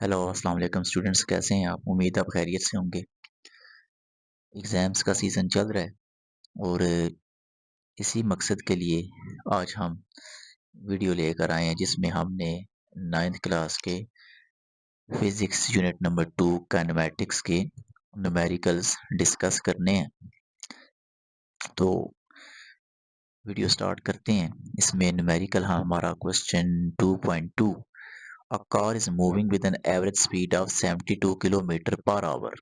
Hello अस्सलाम वालेकुम students, कैसे हैं आप? उम्मीद है आप खैरियत से होंगे। एग्ज़ाम्स का सीज़न चल रहा है और इसी मकसद के लिए आज हम वीडियो लेकर आए हैं जिसमें हमने 9th क्लास के फिज़िक्स यूनिट नंबर 2 काइनेमैटिक्स के न्यूमेरिकल्स डिस्कस करने हैं। तो वीडियो स्टार्ट करते हैं। इसमें न्यूमेरिकल हमारा question 2.2। A car is moving with an average speed of 72 kilometre per our.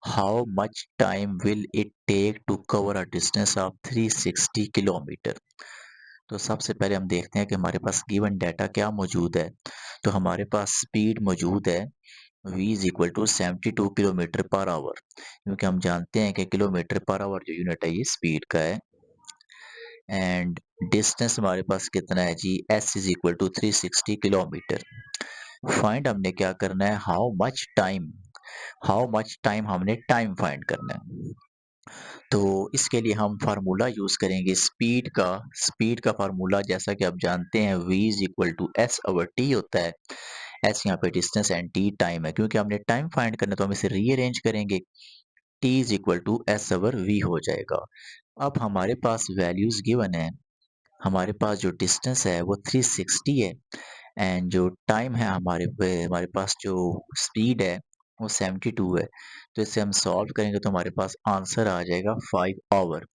How much time will it take to cover a distance of 360 kilometre? तो सबसे पहले हम देखते हैं कि हमारे पास गिवन डाटा क्या मौजूद है। तो हमारे पास स्पीड मौजूद है v is equal to 72 kilometre per hour, क्योंकि हम जानते हैं कि किलोमीटर पर आवर जो यूनिट है ये स्पीड का है। एंड डिस्टेंस हमारे पास कितना है जी, s is equal to 360 kilometre. Find हमने क्या करना है, हाउ मच टाइम हमने टाइम फाइंड करना है। तो इसके लिए हम फार्मूला यूज करेंगे स्पीड का फार्मूला, जैसा कि आप जानते हैं v is equal to S over T होता है। एस यहाँ पे डिस्टेंस एंड टी टाइम है, क्योंकि हमने टाइम फाइंड करना तो हम इसे रीअरेंज करेंगे। t is equal to S over V हो जाएगा। अब हमारे पास वैल्यूज गिवन है। हमारे पास जो डिस्टेंस है वो 360 है एंड जो टाइम है हमारे पास जो स्पीड है वो 72 है। तो इसे हम सॉल्व करेंगे तो हमारे पास आंसर आ जाएगा 5 आवर,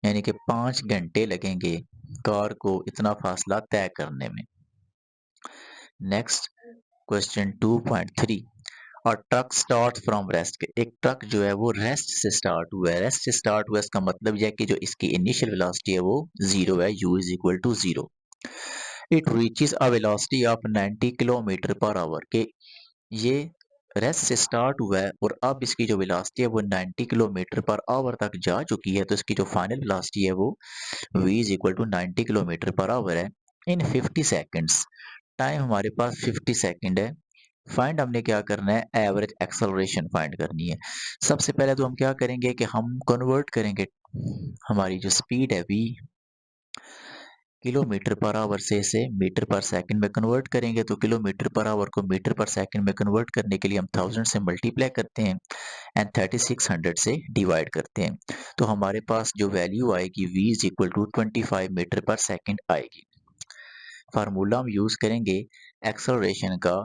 यानी कि 5 घंटे लगेंगे कार को इतना फासला तय करने में। Next question 2.3। और ट्रक स्टार्ट फ्रॉम रेस्ट। एक ट्रक जो है वो रेस्ट से स्टार्ट हुआ है। रेस्ट से स्टार्ट हुआ है, इसका मतलब यह है कि जो इसकी इनिशियल वेलोसिटी है वो जीरो है, u is equal to zero. It reaches a velocity of 90 kilometre per hour. के ये रेस्ट से स्टार्ट हुआ है और अब इसकी जो वेलोसिटी है वो 90 किलोमीटर पर आवर तक जा चुकी है। तो इसकी जो फाइनल वेलोसिटी है वो v is equal to 90 kilometre per hour है इन 50 सेकेंड्स। टाइम हमारे पास 50 सेकेंड है। फाइंड हमने क्या करना है, एवरेज एक्सेलरेशन फाइंड करनी है। सबसे पहले तो हम क्या करेंगे कि हम कन्वर्ट करेंगे हमारी जो स्पीड है v किलोमीटर पर आवर से इसे मीटर पर सेकंड में कन्वर्ट करेंगे। तो किलोमीटर पर आवर को मीटर पर सेकंड में कन्वर्ट करने के लिए हम 1000 से मल्टीप्लाई करते हैं एंड 3600 से डिवाइड करते हैं। तो हमारे पास जो वैल्यू आएगी v is equal to 25 metre per second आएगी। फार्मूला हम यूज करेंगे एक्सेलरेशन का।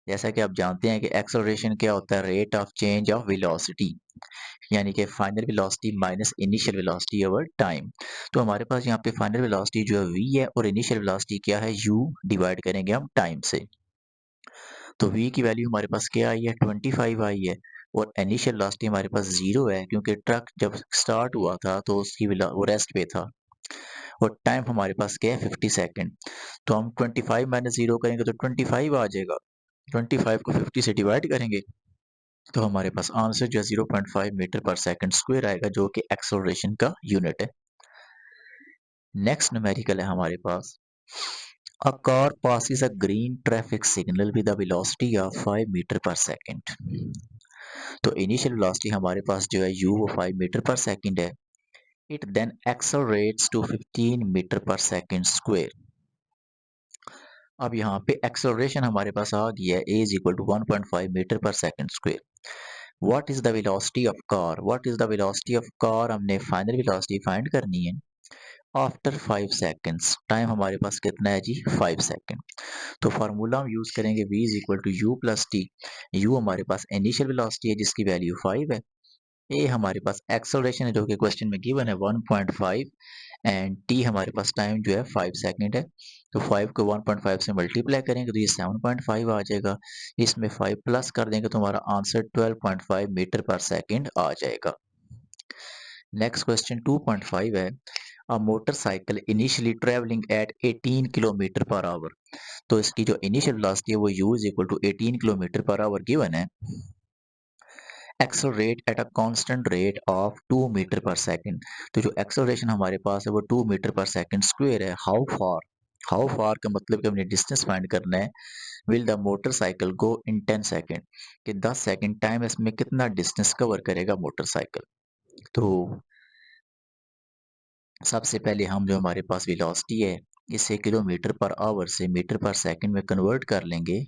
जैसा कि आप जानते हैं कि एक्सेलरेशन क्या होता है, rate of change of velocity, यानी कि final velocity minus initial velocity over time. तो हमारे पास यहाँ पे फाइनल वेलोसिटी जो है v है और इनिशियल वेलोसिटी क्या है, u डिवाइड करेंगे हम टाइम से। तो v की वैल्यू हमारे पास क्या आई है, 25 आई है और इनिशियल वेलोसिटी हमारे पास जीरो है, क्योंकि ट्रक जब स्टार्ट हुआ था तो उसकी वो रेस्ट पे था। और टाइम हमारे पास क्या है, 50 सेकेंड। तो हम 25 माइनस जीरो करेंगे तो 25 आ जाएगा। 25 को 50 से डिवाइड करेंगे तो हमारे पास आंसर जो है 0.5 मीटर पर सेकंड स्क्वायर आएगा, जो कि एक्सेलरेशन का यूनिट है। नेक्स्ट न्यूमेरिकल है हमारे पास, a car passes a green traffic signal with a velocity of 5 metre per second. तो इनिशियल वेलोसिटी हमारे पास जो है u वो 5 मीटर पर सेकंड है। It then accelerates to 15 metre per second square. अब यहाँ पे एक्सेलरेशन हमारे पास आ गया है a is equal to 1.5 metre per second square. What is the velocity of car, what is the velocity of car, हमने final velocity find करनी है after 5 seconds. Time हमारे पास कितना है जी, 5 सेकेंड। तो फार्मूला हम यूज करेंगे v is equal to U plus T. u हमारे पास इनिशियल वेलोसिटी है जिसकी वैल्यू 5 है। a हमारे पास एक्सेलरेशन है जो कि क्वेश्चन में गिवन है 1.5 एंड t हमारे पास टाइम जो है 5 सेकेंड है। तो 5 को 1.5 से मल्टीप्लाई करेंगे तो ये 7.5 आ जाएगा। इसमें 5 प्लस कर देंगे तो हमारा आंसर 12.5 मीटर पर सेकेंड आ जाएगा। नेक्स्ट क्वेश्चन 2.5 है, a motorcycle initially travelling at 18 kilometre per hour. तो इसकी जो इनिशियल वेलोसिटी है वो u is equal to 18 kilometre per hour given है। Accelerate at a constant rate of 2 metre per second. तो जो एक्सेलरेशन हमारे पास है वो 2 मीटर पर सेकंड स्क्वायर है। हाउ फार का मतलब कि हमने डिस्टेंस फाइंड करना है। Will the motorcycle go in 10 second, कि 10 सेकंड टाइम इसमें कितना डिस्टेंस कवर करेगा मोटरसाइकिल। तो सबसे पहले हम जो हमारे पास वेलोसिटी है इसे किलोमीटर पर आवर से मीटर पर सेकंड में कन्वर्ट कर लेंगे।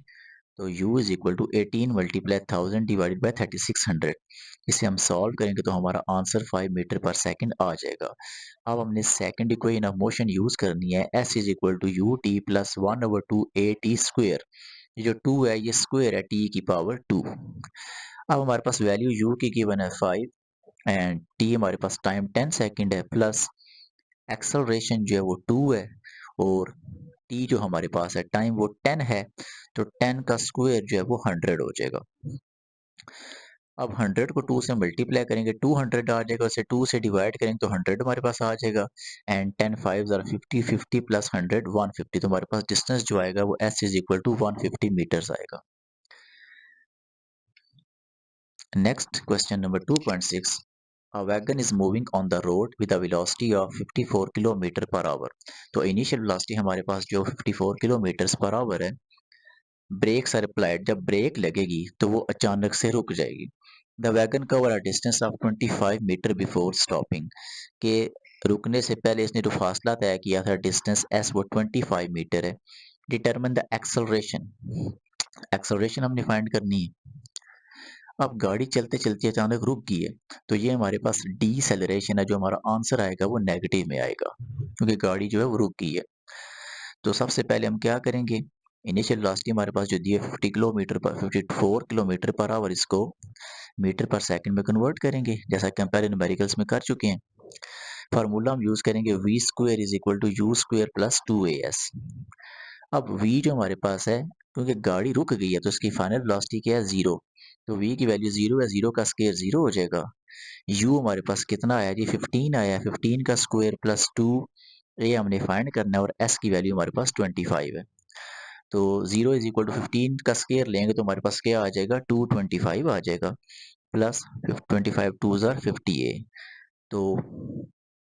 तो u is equal to 18 multiply 1000 divided by 3600। इसे हम सॉल्व करेंगे तो हमारा आंसर 5 मीटर पर सेकंड आ जाएगा। अब हमने second equation of motion use करनी है, s is equal to U T plus 1/2 a t square. ये जो 2 है ये स्क्वायर है t की पावर 2। अब हमारे पास वैल्यू u की गिवन है 5 एंड t हमारे पास टाइम 10 सेकंड है, प्लस एक्सेलरेशन जो है वो 2 है, और t जो हमारे पास है टाइम वो 10 है, तो 10 का स्क्वायर जो है वो 100 हो जाएगा। अब 100 को 2 से मल्टीप्लाई करेंगे 200 आ जाएगा, उसे 2 से डिवाइड करेंगे तो 100 हमारे पास आ जाएगा, एंड 10 5 आर 50, 50 प्लस 100 150, तो हमारे पास डिस्टेंस जो आएगा वो s is equal to 150 metres आएगा। Next question number 2.6, A wagon is moving on the road with a velocity of 54 kilometre per hour. तो इनिशियल वेलोसिटी हमारे पास जो 54 किलोमीटर पर आवर है, ब्रेक्स आर अप्लाइड, जब ब्रेक लगेगी तो वो अचानक से रुक जाएगी। The wagon cover a distance of 25 metre before stopping, के रुकने से पहले इसने जो फासला तय किया था डिस्टेंस एस वो 25 मीटर है। डिटरमिन द एक्सेलरेशन, एक्सेलरेशन हमने फाइंड करनी है। अब गाड़ी चलते चलते अचानक रुक गई है, तो ये हमारे पास डीसेलरेशन है, जो हमारा आंसर आएगा वो नेगेटिव में आएगा, क्योंकि गाड़ी जो है वो रुक गई है। तो सबसे पहले हम क्या करेंगे, इनिशियल वेलोसिटी हमारे पास जो दी है 50 किलोमीटर पर 54 किलोमीटर पर आवर, इसको मीटर पर सेकंड में कन्वर्ट करेंगे, जैसा कि हम पहले न्यूमेरिकल्स में कर चुके हैं। फार्मूला हम यूज करेंगे v square is equal to U square plus 2as। अब v जो हमारे पास है, क्योंकि गाड़ी रुक गई है तो इसकी फाइनल वेलोसिटी क्या है, जीरो, तो v की वैल्यू जीरो है, जीरो का स्क्वायर जीरो हो जाएगा। u हमारे पास कितना आया जी, 15 आया है, 15 का स्क्वायर प्लस 2 ये हमने फाइंड करना है, और s की वैल्यू हमारे पास 25 है। तो 0 इज इक्वल टू 15 का स्क्वायर लेंगे तो हमारे पास क्या आ जाएगा, 225 आ जाएगा, प्लस 25 टू ज़र 50a। तो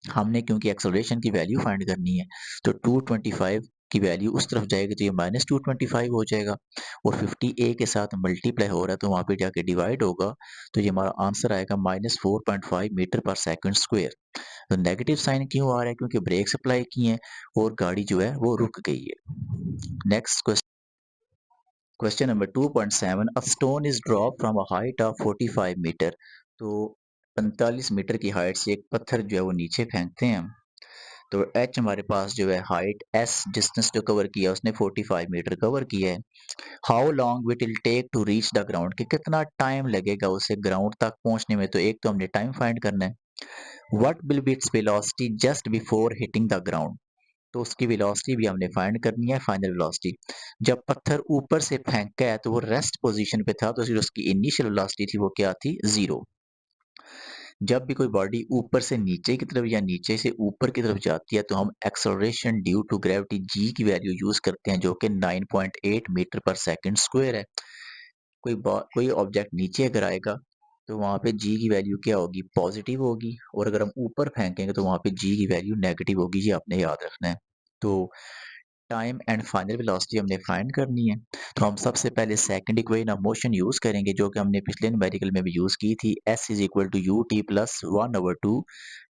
हमने क्योंकि एक्सेलरेशन की वैल्यू फाइंड करनी है, तो 225 की वैल्यू उस तरफ जाएगी तो ये माइनस 225 हो जाएगा, और 50a के साथ मल्टीप्लाई हो रहा है तो वहाँ पे जाके डिवाइड होगा, तो ये हमारा आंसर आएगा minus 4.5 metre per second square. तो नेगेटिव साइन क्यों आ रहा है, क्योंकि ब्रेक्स अप्लाई किए हैं और गाड़ी जो है वो रुक गई है। Next question number 2.7, a stone is drop from a height of 45 metre. तो 45 मीटर की हाइट से एक पत्थर जो है वो नीचे फेंकते हैं हम। तो h हमारे पास जो है हाइट, s डिस्टेंस जो कवर किया उसने 45 मीटर कवर किया है। How long it will take to reach the ground, कि कितना टाइम लगेगा उसे ग्राउंड तक पहुंचने में, तो एक तो हमने टाइम फाइंड करना है। What will be its velocity just before hitting the ground, तो उसकी वेलोसिटी भी हमने फाइंड करनी है, फाइनल वेलोसिटी। जब पत्थर ऊपर से फेंका है तो वो रेस्ट पोजीशन पे था, तो इसलिए उसकी इनिशियल वेलोसिटी थी वो क्या थी, जीरो। जब भी कोई बॉडी ऊपर से नीचे की तरफ या नीचे से ऊपर की तरफ जाती है तो हम acceleration due to gravity g की वैल्यू यूज करते हैं, जो कि 9.8 मीटर पर सेकंड स्क्वायर है। कोई ऑब्जेक्ट नीचे अगर आएगा तो वहां पे g की वैल्यू क्या होगी, पॉजिटिव होगी, और अगर हम ऊपर फेंकेंगे तो वहां पे g की वैल्यू नेगेटिव होगी, ये आपने याद रखना है। तो टाइम एंड फाइनल वेलोसिटी हमने फाइंड करनी है, तो हम सबसे पहले second equation of motion use करेंगे, जो कि हमने पिछले न्यूमेरिकल में भी यूज की थी, s is equal to U T plus 1/2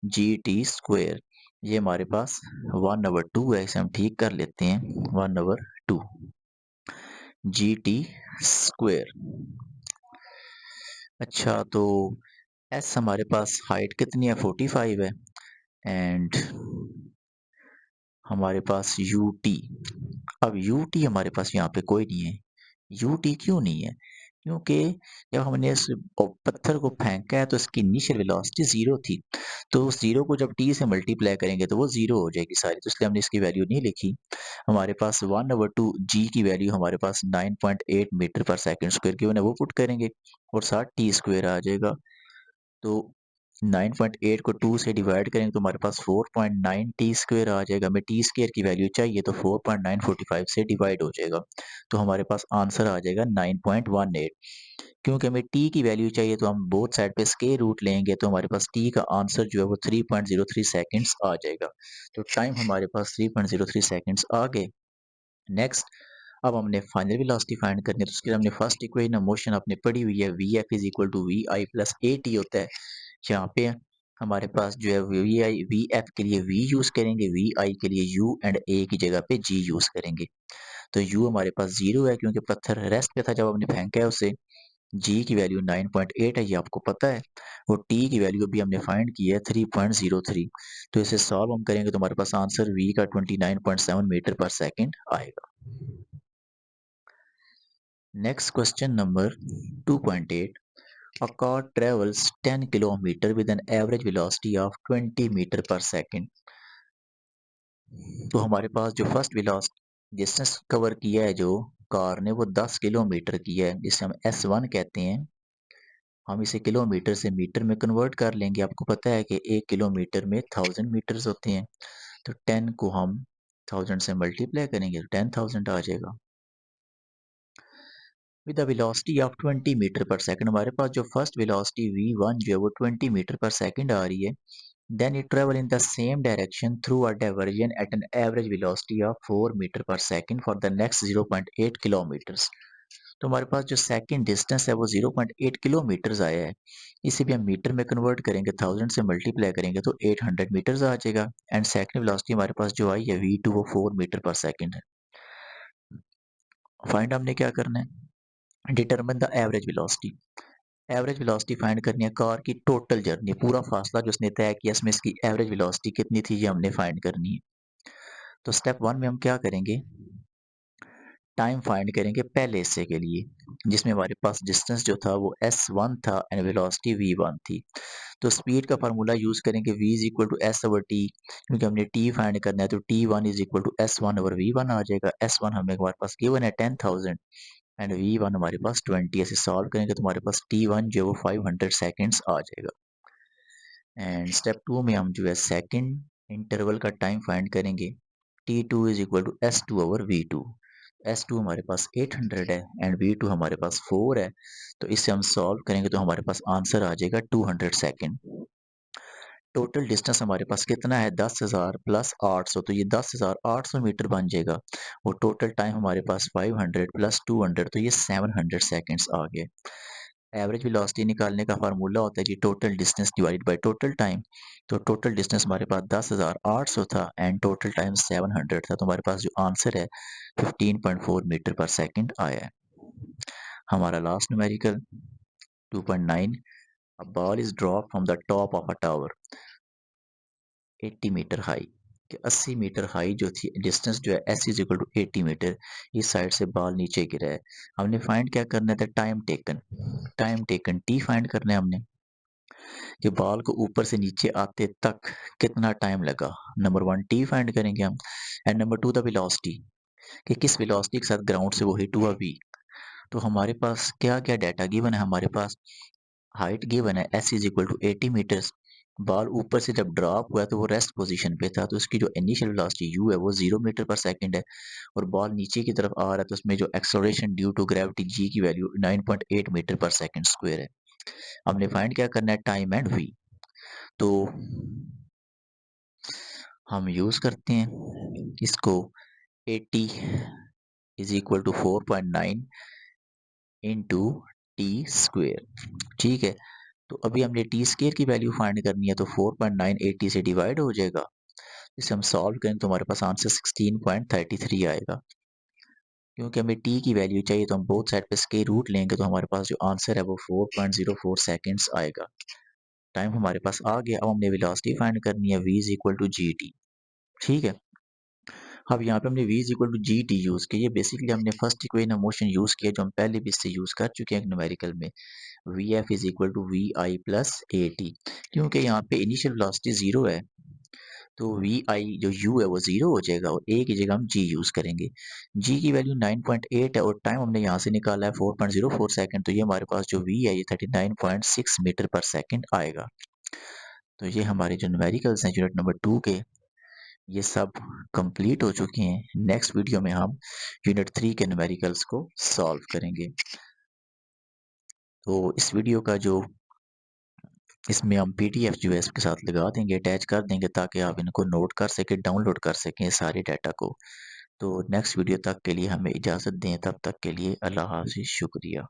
G T square. ये हमारे पास 1/2 है, इसे हम ठीक कर लेते हैं, 1/2 जी टी स्क्वायर। अच्छा, तो s हमारे पास हाइट कितनी है, 45 है, एंड हमारे पास यू टी, अब यू टी हमारे पास यहाँ पे कोई नहीं है। यू टी क्यों नहीं है, क्योंकि जब हमने इस पत्थर को फेंका है तो इसकी इनिशियल वेलोसिटी जीरो थी, तो उस जीरो को जब टी से मल्टीप्लाई करेंगे तो वो जीरो हो जाएगी सारी, तो इसलिए हमने इसकी वैल्यू नहीं लिखी। हमारे पास 1/2 जी की वैल्यू हमारे पास 9.8 मीटर पर सेकंड स्क्वायर की, वो पुट करेंगे और साथ टी स्क्वायर आ जाएगा। तो 9.8 को 2 से डिवाइड करेंगे तो हमारे पास 4.9 टी स्क्वायर आ जाएगा। हमें टी स्क्वायर की वैल्यू चाहिए तो 4.945 से डिवाइड हो जाएगा, तो हमारे पास आंसर आ जाएगा 9.18। क्योंकि हमें टी की वैल्यू चाहिए तो हम बोथ साइड पे स्क्वायर रूट लेंगे, तो हमारे पास टी का आंसर जो है वो 3.03 सेकंड्स आ जाएगा। तो टाइम हमारे पास 3.03 सेकंड्स आ गए। नेक्स्ट, अब हमने फाइनल वेलोसिटी फाइंड करनी है, तो उसके लिए हमने फर्स्ट इक्वेशन ऑफ मोशन अपने पढ़ी हुई है, V F is equal to V I plus A T होता है। यहाँ पे हमारे पास जो है वी आई वी एफ के लिए वी यूज करेंगे, वी आई के लिए यू, एंड ए की जगह पे जी यूज करेंगे। तो u हमारे पास 0 है क्योंकि पत्थर रेस्ट पे था जब हमने फेंका है उसे। g की वैल्यू 9.8 है, ये आपको पता है। और t की वैल्यू अभी हमने फाइंड की है 3.03। तो इसे सॉल्व हम करेंगे तो हमारे पास आंसर v का 29.7 मीटर पर सेकंड आएगा। Next question number 2.8। A car travels 10 kilometre with an average velocity of 20 metre per second. तो हमारे पास जो फर्स्ट वेलोसिटी डिस्टेंस कवर किया है जो कार ने वो 10 किलोमीटर किया है, जिसे हम S1 कहते हैं। हम इसे किलोमीटर से मीटर में कन्वर्ट कर लेंगे। आपको पता है कि 1 किलोमीटर में 1000 मीटर्स होते हैं। तो 10 को हम 1000 से मल्टीप्लाई करेंगे तो 10,000 आ जाएगा। With the velocity of 20 metre per second, हमारे पास जो फर्स्ट वेलोसिटी v1 जो है वो 20 मीटर पर सेकंड आ रही है। Then it travel in the same direction through a diversion at an average velocity of 4 metre per second for the next 0.8 kilometres. तो हमारे पास जो सेकंड डिस्टेंस है वो 0.8 किलोमीटर्स आया है। इसे भी हम मीटर में कन्वर्ट करेंगे, 1000 से मल्टीप्लाई करेंगे तो 800 मीटर्स आ जाएगा। एंड सेकंड वेलोसिटी हमारे पास जो आई है v2 वो 4 मीटर पर सेकंड है। फाइंड हमने क्या करना है, determine the average velocity. Average velocity find करनी है कार की टोटल जर्नी, पूरा फासला जो उसने तय किया इसमें इसकी एवरेज वेलोसिटी कितनी थी ये हमने फाइंड करनी है। तो स्टेप 1 में हम क्या करेंगे, टाइम फाइंड करेंगे पहले हिस्से के लिए, जिसमें हमारे पास डिस्टेंस जो था वो s1 था एंड वेलोसिटी v1 थी। तो स्पीड का फार्मूला यूज करेंगे v is equal to S over T, क्योंकि हमने t फाइंड करना है तो t1 is equal to s1 over v1 आ जाएगा। s1 हमें हमारे पास गिवन है 10,000 एंड v1 हमारे पास 20। ऐसे सॉल्व करेंगे तो हमारे पास t1 जो है वो 500 सेकेंड्स आ जाएगा। एंड स्टेप 2 में हम जो है सेकंड इंटरवल का टाइम फाइंड करेंगे। t2 is equal to s2 over v2। s2 हमारे पास 800 है एंड v2 हमारे पास 4 है। तो इसे हम सॉल्व करेंगे तो हमारे पास आंसर आ जाएगा 200 सेकेंड। टोटल डिस्टेंस हमारे पास कितना है 10,000 प्लस 800, तो ये 10,800 मीटर बन जाएगा। और टोटल टाइम हमारे पास 500 प्लस 200 तो ये 700 सेकेंड्स आ गए। एवरेज वेलोसिटी निकालने का फार्मूला होता है जी total distance divided by total time. तो टोटल डिस्टेंस हमारे पास 10,800 था एंड टोटल टाइम 700 था, तो हमारे पास जो आंसर है 15.4 मीटर पर सेकंड आया है। हमारा last numerical 2.9। A ball is drop from the top of a tower 80 metre high. 80 metre high जो थी डिस्टेंस जो है s is equal to 80 metre, इस साइड से बॉल नीचे गिरा है। हमने फाइंड क्या करना था, time taken. Time taken t find करना है हमने कि बॉल को ऊपर से नीचे आते तक कितना टाइम लगा। नंबर 1 टी फाइंड करेंगे हम एंड नंबर 2 द वेलोसिटी, कि किस वेलोसिटी के साथ ग्राउंड से वो हिट हुआ v। तो हमारे पास क्या क्या डाटा गिवन है, हमारे पास हाइट गिवन है s is equal to 80 metres. Ball ऊपर से जब ड्रॉप हुआ तो वो रेस्ट पोजीशन पे था, तो उसकी जो इनिशियल वेलोसिटी u है वो 0 मीटर पर सेकंड है। और बॉल नीचे की तरफ आ रहा है तो उसमें जो acceleration due to gravity g की value 9.8 metre per second square है। हमने फाइंड क्या करना है, टाइम एंड v। तो हम यूज करते हैं इसको 80 is equal to 4.9 into T square. ठीक है, तो अभी हमने टी स्क्वेयर की वैल्यू फाइंड करनी है तो 4.9 80 से डिवाइड हो जाएगा। इसे हम सॉल्व करें तो हमारे पास आंसर 16.33 आएगा। क्योंकि हमें टी की वैल्यू चाहिए तो हम बोथ साइड पे स्क्वायर रूट लेंगे तो हमारे पास जो आंसर है वो 4.04 सेकेंड्स आएगा। टाइम हमारे पास आ गया। अब हमने वेलोसिटी फाइंड करनी है v is equal to G T. ठीक है, अब यहाँ पे हमने v is equal to G T use किया। ये बेसिकली हमने first equation of motion use किया जो हम पहले भी इससे यूज कर चुके हैं न्यूमेरिकल में। V F is equal to V I plus A T. क्योंकि यहाँ पे इनिशियल वेलोसिटी जीरो है तो वी आई जो u है वो जीरो हो जाएगा और a की जगह हम g यूज करेंगे। g की वैल्यू 9.8 है और टाइम हमने यहाँ से निकाला है 4.04 सेकंड, तो ये हमारे पास जो v है ये 39.6 मीटर पर सेकंड आएगा। तो ये हमारे जो न्यूमेरिकल्स हैं यूनिट नंबर 2 के ये सब कंप्लीट हो चुके हैं। नेक्स्ट वीडियो में हम यूनिट 3 के न्यूमेरिकल्स को सॉल्व करेंगे। तो इस वीडियो का जो इसमें हम पीडीएफ जो है इसके साथ लगा देंगे, अटैच कर देंगे ताकि आप इनको नोट कर सकें, डाउनलोड कर सकें सारे डाटा को। तो नेक्स्ट वीडियो तक के लिए हमें इजाज़त दें, तब तक के लिए अल्लाह हाफ़िज़, शुक्रिया।